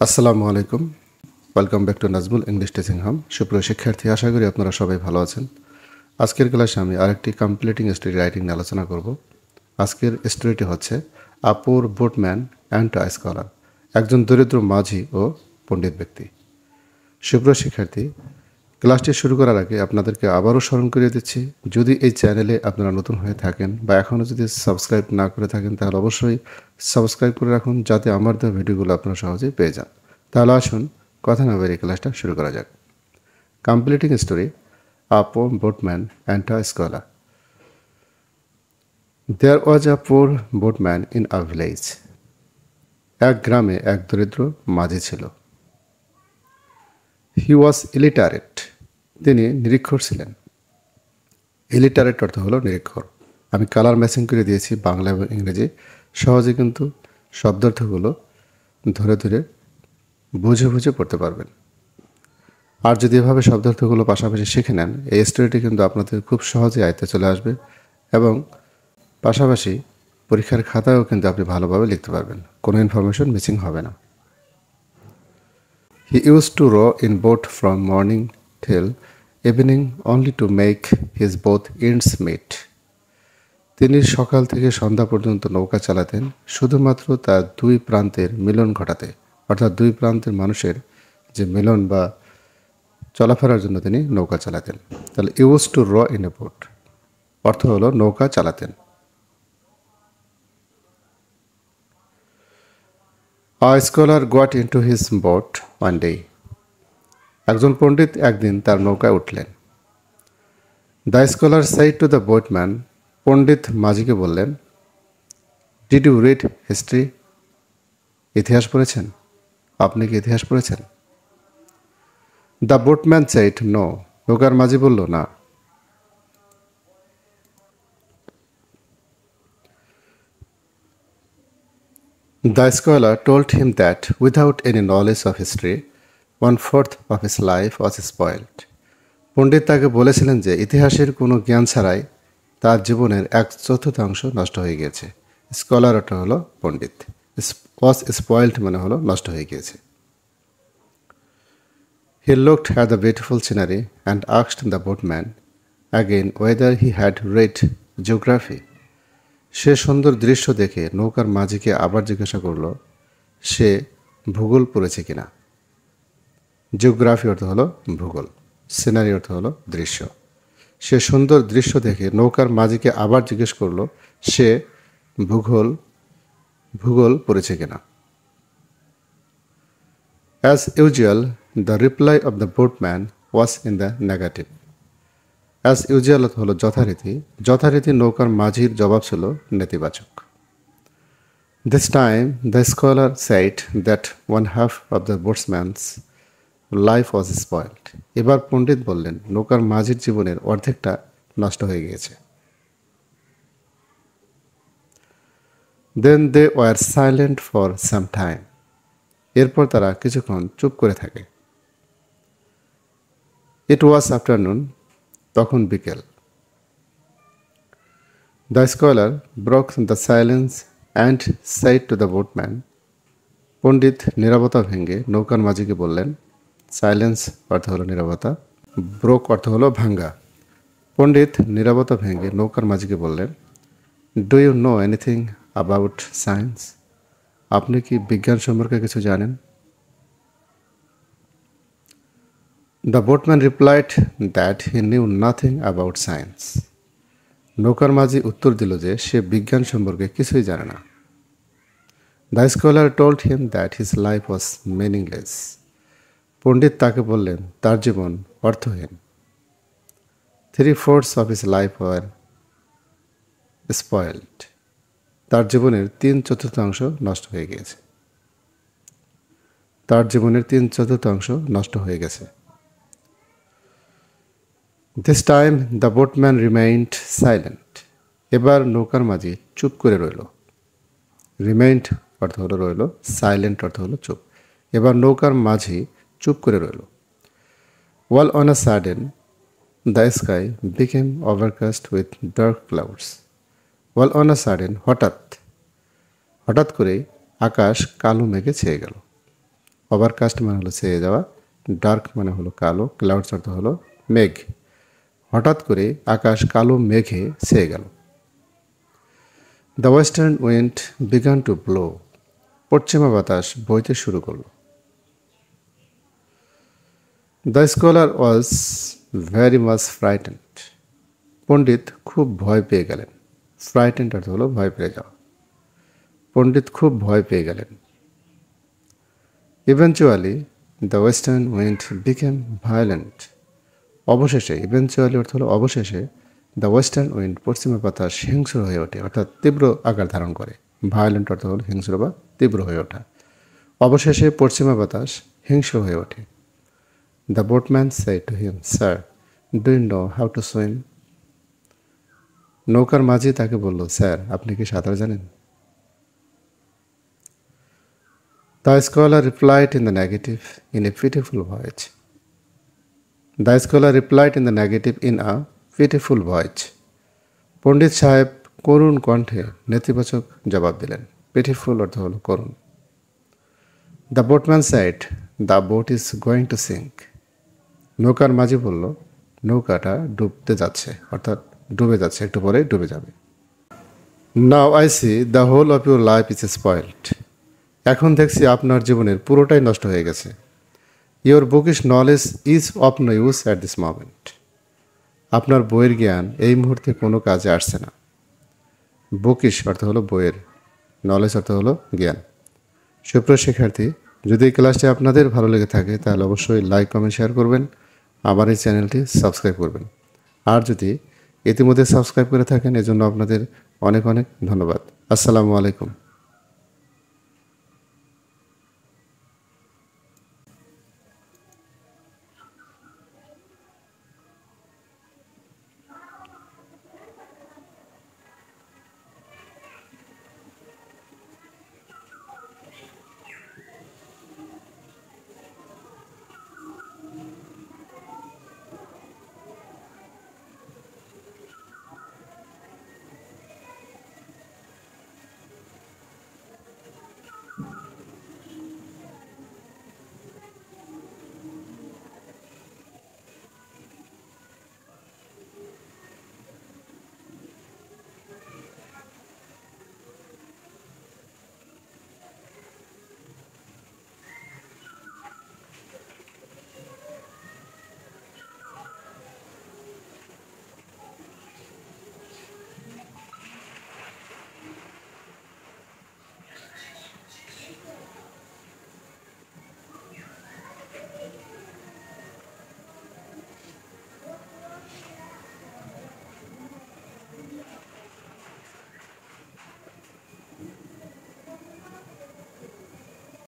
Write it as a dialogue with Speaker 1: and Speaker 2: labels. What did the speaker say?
Speaker 1: আসসালামু আলাইকুম। Welcome back to Nazmul English teaching home. সুপ্রিয় শিক্ষার্থী, আশা করি আপনারা সবাই ভালো আছেন। আজকের ক্লাসে আমি আরেকটি কমপ্লিটিং স্টোরি রাইটিং নিয়ে আলোচনা করব। আজকের স্টোরিটি হচ্ছে আ পুর বোটম্যান অ্যান্ড আ স্কলার, একজন দরিদ্র মাঝি ও পণ্ডিত ব্যক্তি। সুপ্রিয় শিক্ষার্থী, ক্লাসটি শুরু করার আগে আপনাদেরকে আবারও স্মরণ করিয়ে দিচ্ছি, যদি এই চ্যানেলে আপনারা নতুন হয়ে থাকেন বা এখনও যদি সাবস্ক্রাইব না করে থাকেন তাহলে অবশ্যই সাবস্ক্রাইব করে রাখুন, যাতে আমার দেওয়া ভিডিওগুলো আপনারা সহজেই পেয়ে যান। তাহলে আসুন কথা না বেরিয়ে ক্লাসটা শুরু করা যাক। Completing story a poor boatman and a scholar. There was a poor boatman in a village. এক গ্রামে এক দরিদ্র মাঝি ছিল। হি ওয়াজ ইলিটারেট, তিনি নিরক্ষর ছিলেন। ইলিটারেট অর্থ হলো নিরক্ষর। আমি কালার ম্যাচিং করে দিয়েছি বাংলা এবং ইংরেজি, সহজে কিন্তু শব্দার্থগুলো ধরে ধরে বুঝে বুঝে পড়তে পারবেন। আর যদি এভাবে শব্দার্থগুলো পাশাপাশি শিখে নেন, এই স্টোরিটি কিন্তু আপনাদের খুব সহজে আয়ত্তে চলে আসবে এবং পাশাপাশি পরীক্ষার খাতায়ও কিন্তু আপনি ভালোভাবে লিখতে পারবেন, কোনো ইনফরমেশন মিসিং হবে না। He use to row in boat from morning till evening only to make his both ends meet. তিনি সকাল থেকে সন্ধ্যা পর্যন্ত নৌকা চালাতেন শুধুমাত্র তার দুই প্রান্তের মিলন ঘটাতে, অর্থাৎ দুই প্রান্তের মানুষের যে মিলন বা চলাফেরার জন্য তিনি নৌকা চালাতেন। তাহলে used to row in a boat অর্থ হলো নৌকা চালাতেন। A scholar got into his boat one day. একজন পণ্ডিত একদিন তার নৌকায় উঠলেন। The scholar said to the boatman, পণ্ডিত মাঝিকে বললেন, ডিড ইউ রিড হিস্ট্রি? ইতিহাস পড়েছেন? আপনি কি ইতিহাস পড়েছেন? দ্য বোটম্যান সাইড নো, নৌকার মাঝি বলল না। The scholar told him that without any knowledge of history, 1/4 of his life was spoiled. পণ্ডিত তাকে বলেছিলেন যে ইতিহাসের কোনো জ্ঞান ছাড়াই তার জীবনের 1/4 নষ্ট হয়ে গিয়েছে। স্কলার অর্থ হলো পণ্ডিত, ওয়াজ স্পয়েলড মানে হলো নষ্ট হয়ে গিয়েছে। He looked at the beautiful scenery and asked the boatman again whether he had read geography. সে সুন্দর দৃশ্য দেখে নৌকার মাঝিকে আবার জিজ্ঞাসা করল, সে ভূগোল পড়েছে কিনা। জিওগ্রাফি অর্থ হলো ভূগোল, সিনারি অর্থ হলো দৃশ্য। সে সুন্দর দৃশ্য দেখে নৌকার মাঝিকে আবার জিজ্ঞেস করল, সে ভূগোল পড়েছে কিনা। As usual, the reply of the boatman was in the negative. As usual হলো যথারীতি, যথারীতি নৌকার মাঝির জবাব ছিল নেতিবাচক। This time, the scholar said that 1/2 of the boatsman's life was spoiled. এবার পণ্ডিত বললেন, নৌকার মাঝির জীবনের অর্ধেকটা নষ্ট হয়ে গিয়েছে। Then they were silent for some time. এরপর তারা কিছুক্ষণ চুপ করে থাকে। It was afternoon. তখন বিকেল। The scholar broke the silence and said to the boatman. পণ্ডিত নীরবতা ভেঙে নৌকার মাঝিকে বললেন, সাইলেন্স অর্থ হলো নীরবতা, ব্রোক অর্থ হলো ভাঙ্গা। পণ্ডিত নীরবতা ভেঙে নৌকার মাঝিকে বললেন, do you know anything about science? আপনি কি বিজ্ঞান সম্পর্কে কিছু জানেন? The boatman replied that he knew nothing about science. নৌকার মাঝি উত্তর দিল যে সে বিজ্ঞান সম্পর্কে কিছুই জানে না। The scholar told him that his life was meaningless. পণ্ডিত তাকে বললেন তার জীবন অর্থহীন। 3/4 of his life were spoiled. তার জীবনের 3/4 নষ্ট হয়ে গিয়েছে। তার জীবনের 3/4 নষ্ট হয়ে গেছে। This time the boatman remained silent. এবার নৌকার মাঝি চুপ করে রইল। রিমাইন্ড অর্থ হলো রইল, সাইলেন্ট অর্থ হলো চুপ। এবার নৌকার মাঝি চুপ করে রইল। While on a sudden the sky became overcast with dark clouds. While on a sudden, হঠাৎ করেই আকাশ কালো মেঘে ছেয়ে গেল। ওভারকাস্ট মানে হলো ছেয়ে যাওয়া, ডার্ক মানে হলো কালো, ক্লাউডস অর্থ হলো মেঘ। হঠাৎ করে আকাশ কালো মেঘে ছেয়ে গেল। The western wind began to blow, পশ্চিমা বাতাস বইতে শুরু করলো। The scholar was very much frightened, পণ্ডিত খুব ভয় পেয়ে গেলেন। ফ্রাইটেন্ড অর্থ হলো ভয় পেয়ে যাওয়া। পণ্ডিত খুব ভয় পেয়ে গেলেন। Eventually the western wind became violent, অবশেষে, ইভেনচুয়ালি অর্থ হলো অবশেষে, দ্য ওয়েস্টার্ন উইন্ড পশ্চিমা বাতাস হিংস্র হয়ে ওঠে, অর্থাৎ তীব্র আকার ধারণ করে। ভায়োলেন্ট অর্থ হলো হিংস্র বা তীব্র হয়ে ওঠা। অবশেষে পশ্চিমা বাতাস হিংস্র হয়ে ওঠে। The boatman said to him, sir, do you know how to swim? নৌকার মাঝি তাকে বলল, স্যার, আপনি কি সাঁতার জানেন? The scholar replied in the negative in a pitiful voice, the scholar replied in the negative in a pitiful voice, পণ্ডিত সাহেব করুণ কণ্ঠে নেতিবাচক জবাব দিলেন। পিটিফুল অর্থ হলো করুণ। The boatman said, the boat is going to sink, নৌকার মাঝি বলল, নৌকাটা ডুবতে যাচ্ছে, অর্থাৎ ডুবে যাচ্ছে, একটু পরে ডুবে যাবে। Now I see the whole of your life is spoiled, এখন দেখছি আপনার জীবনের পুরোটাই নষ্ট হয়ে গেছে। Your bookish knowledge is of no use at this moment, আপনার বইয়ের জ্ঞান এই মুহূর্তে কোনো কাজে আসছে না। বুকিশ অর্থ হলো বইয়ের, নলেজ অর্থ হলো জ্ঞান। সুপ্রিয় শিক্ষার্থী, যদি এই ক্লাসটি আপনাদের ভালো লেগে থাকে তাহলে অবশ্যই লাইক, কমেন্ট, শেয়ার করবেন। আমার এই চ্যানেলটি সাবস্ক্রাইব করবেন। আর যদি ইতিমধ্যে সাবস্ক্রাইব করে থাকেন, এজন্য আপনাদের অনেক অনেক ধন্যবাদ। আসসালামু আলাইকুম।